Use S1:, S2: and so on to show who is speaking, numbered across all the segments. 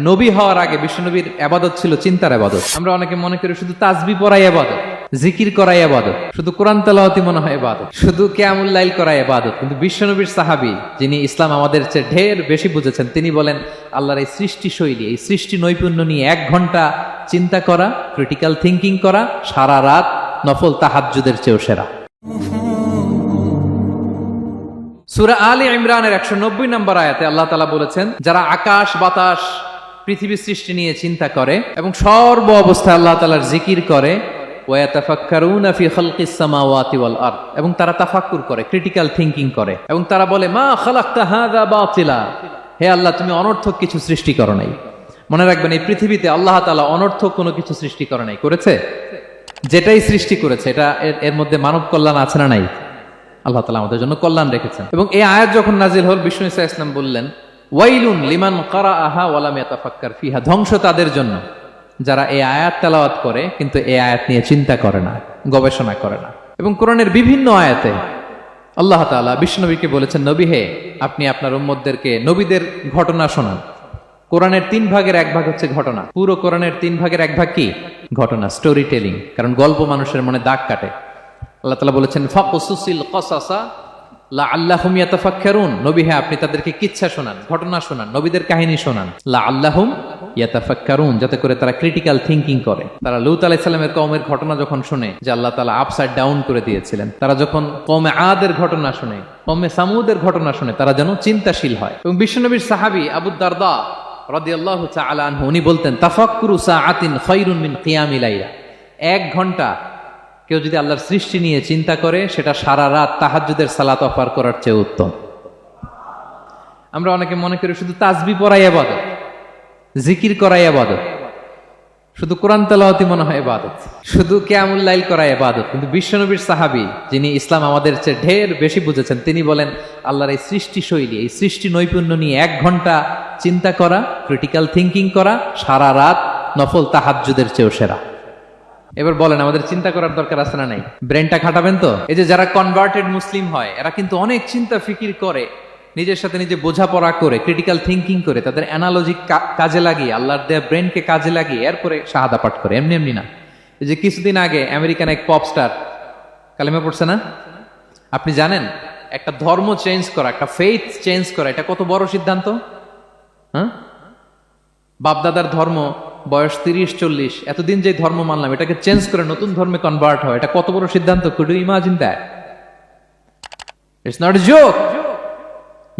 S1: নবী হওয়ার আগে বিশ্বনবীর ইবাদত ছিল চিন্তার ইবাদত। আমরা অনেকে মনে করি শুধু তাসবিহ পড়াই ইবাদত, জিকির করাই ইবাদত, শুধু কোরআন তেলাওয়াতই মনে হয় ইবাদত, শুধু কিয়ামুল লাইল করাই ইবাদত। কিন্তু বিশ্বনবীর সাহাবী, যিনি ইসলাম আমাদের চেয়ে ঢের বেশি বুঝেছেন, তিনি বলেন আল্লাহর এই সৃষ্টি শৈলী, এই সৃষ্টি নৈপুণ্য নিয়ে 1 ঘন্টা চিন্তা করা, ক্রিটিক্যাল থিঙ্কিং করা, সারা রাত নফল তাহাজ্জুদের চেয়েও সেরা। সূরা আলে ইমরানের 190 নম্বর আয়াতে আল্লাহ তাআলা বলেছেন, যারা আকাশ বাতাস পৃথিবী সৃষ্টি নিয়ে চিন্তা করে এবং সর্ব অবস্থায় আল্লাহ তাআলার জিকির করে, ওয়ায়াতাফাক্কারুনা ফি খালকিস সামাওয়াতি ওয়াল আরদ, এবং তারা তাফাক্কুর করে, ক্রিটিক্যাল থিঙ্কিং করে, এবং তারা বলে মা খালাকতা হাযা বাতিলা, হে আল্লাহ তুমি অনর্থক কিছু সৃষ্টি করো নাই। মনে রাখবেন, এই পৃথিবীতে আল্লাহ তাআলা অনর্থক কোনো কিছু সৃষ্টি করে নাই, করেছে? যেটাই সৃষ্টি করেছে এটা এর মধ্যে মানব কল্যাণ আছে না নাই? আল্লাহ তাআলা আমাদের জন্য কল্যাণ রেখেছেন। এবং এই আয়াত যখন নাজিল হল, বিষ্ণু ঈসা ইসলাম বললেন, ওয়াইলুন লিমান কারাআহা ওয়া লাম ইয়াতাফাক্কার ফিহা, ধ্বংস তাদের জন্য যারা এই আয়াত তেলাওয়াত করে কিন্তু এই আয়াত নিয়ে চিন্তা করে না, গবেষণা করে না। এবং কোরআনের বিভিন্ন আয়াতে আল্লাহ তাআলা বিশ্বনবীকে বলেছেন, নবী হে, আপনি আপনার উম্মতদেরকে নবীদের ঘটনা শোনান। কোরআনের 3 ভাগের 1 ভাগ হচ্ছে ঘটনা। পুরো কোরআনের 3 ভাগের 1 ভাগ কি? ঘটনা, স্টোরি টেলিং। কারণ গল্প মানুষের মনে দাগ কাটে। আল্লাহ তাআলা বলেছেন, ফাকুসুসিল কসাসা লাআল্লাহুম ইয়াতাফাক্কারুন, নবী হে আপনি তাদেরকে কিচ্ছা শোনান, ঘটনা শোনান, নবীদের কাহিনী শোনান, লাআল্লাহুম ইয়াতাফাক্কারুন, যাতে করে তারা ক্রিটিক্যাল থিঙ্কিং করে। তারা লূত আলাইহিস সালামের কওমের ঘটনা যখন শুনে যে আল্লাহ তাআলা আপসাইড ডাউন করে দিয়েছিলেন, তারা যখন কওমে আদের ঘটনা শুনে, কওমে সামুদের ঘটনা শুনে, তারা যেন চিন্তাশীল হয়। এবং বিশ্বনবীর সাহাবী আবু দারদা রাদিয়াল্লাহু তাআলা আনহু, উনি বলতেন, তাফাক্কুরু সাআতিন খায়রুন মিন কিয়ামি লাইলা, 1 ঘন্টা কেউ যদি আল্লাহর সৃষ্টি নিয়ে চিন্তা করে, সেটা সারা রাত তাহাজ্জুদের সালাত অফার করার চেয়ে উত্তম। আমরা অনেকে মনে করি শুধু তাসবিহ পড়াই ইবাদত, জিকির করাই ইবাদত, শুধু কোরআন তেলাওয়াতই মনে হয় ইবাদত, শুধু কিয়ামুল লাইল করাই ইবাদত। কিন্তু বিশ্বনবীর সাহাবী, যিনি ইসলাম আমাদের চেয়ে ঢের বেশি বুঝেছেন, তিনি বলেন আল্লাহর এই সৃষ্টি শৈলী, এই সৃষ্টি নৈপুণ্য নিয়ে 1 ঘন্টা চিন্তা করা, ক্রিটিক্যাল থিঙ্কিং করা, সারা রাত নফল তাহাজ্জুদের চেয়েও সেরা। এবার বলেন, আমাদের চিন্তা করার দরকার আছে না নাই? ব্রেনটা খাটাবেন তো? এই যে যারা কনভার্টেড মুসলিম হয়, এরা কিন্তু অনেক চিন্তা ফিকির করে, নিজের সাথে নিজে বোঝাপড়া করে, ক্রিটিক্যাল থিঙ্কিং করে, তাদের অ্যানালজি কাজে লাগিয়ে, আল্লাহর দেয়া ব্রেনকে কাজে লাগিয়ে এরপরে শাহাদা পাঠ করে, এমনি এমনি না। এই যে কিছুদিন আগে আমেরিকান এক পপ স্টার কালেমা পড়ছে না? আপনি জানেন একটা ধর্ম চেঞ্জ করা, একটা ফেইথ চেঞ্জ করা, এটা কত বড় সিদ্ধান্ত? হ্যাঁ, বাপদাদার ধর্ম, বয়স 30-40, এতদিন যে ধর্ম মানলাম, এটাকে চেঞ্জ করে নতুন ধর্মে কনভার্ট হয়, এটা কত বড় সিদ্ধান্ত? Could you imagine that? It's not a joke.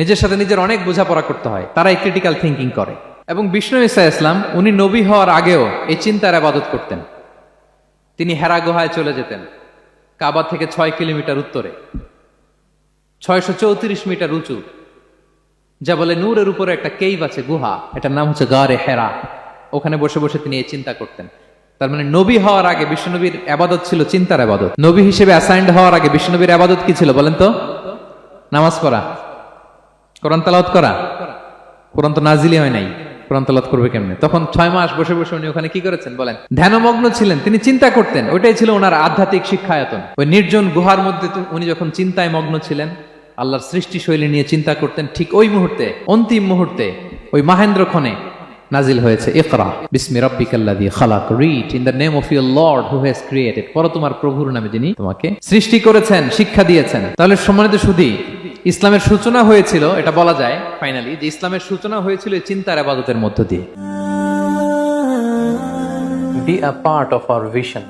S1: নিজের সাথে নিজের অনেক বোঝাপড়া করতে হয়, তারাই ক্রিটিক্যাল থিঙ্কিং করে। এবং বিষ্ণু ঈসা ইসলাম, উনি নবী হওয়ার আগেও এই চিন্তার ইবাদত করতেন। তিনি হেরা গুহায় চলে যেতেন, কাবা থেকে 6 কিলোমিটার উত্তরে, 634 মিটার উঁচু, যা বলে নূরের উপরে একটা কেইভ আছে, গুহা, এটার নাম হচ্ছে গারে হেরা। ওখানে বসে বসে তিনি এই চিন্তা করতেন। তার মানে নবী হওয়ার আগে বিশ্বনবীর ইবাদত ছিল চিন্তার ইবাদত। নবী হিসেবে অ্যাসাইন্ড হওয়ার আগে বিশ্বনবীর ইবাদত কি ছিল বলেন তো? নামাজ পড়া, কোরআন তেলাওয়াত করা। কোরআন তো নাজিলই হয় নাই, কোরআন তেলাওয়াত করবে কেমনে? তখন 6 মাস বসে বসে উনি ওখানে কি করেছেন বলেন? ধ্যানমগ্ন ছিলেন, তিনি চিন্তা করতেন। ওইটাই ছিল ওনার আধ্যাত্মিক শিক্ষায়তন। ওই নির্জন গুহার মধ্যে উনি যখন চিন্তায় মগ্ন ছিলেন, আল্লাহর সৃষ্টি শৈলী নিয়ে চিন্তা করতেন, ঠিক ওই মুহূর্তে, অন্তিম মুহূর্তে, ওই মাহেন্দ্রক্ষণে নাজিল হয়েছে ইকরা বিসমি রাব্বিকাল্লাযী খালাক, read in the name of your lord who has created, পড়ো তোমার প্রভুর নামে যিনি তোমাকে সৃষ্টি করেছেন, শিক্ষা দিয়েছেন। তাহলে সম্মানিত সুধী, ইসলামের সূচনা হয়েছিল, এটা বলা যায় ফাইনালি, যে ইসলামের সূচনা হয়েছিল এই চিন্তার ইবাদতের মধ্য দিয়ে। Be a part of our vision.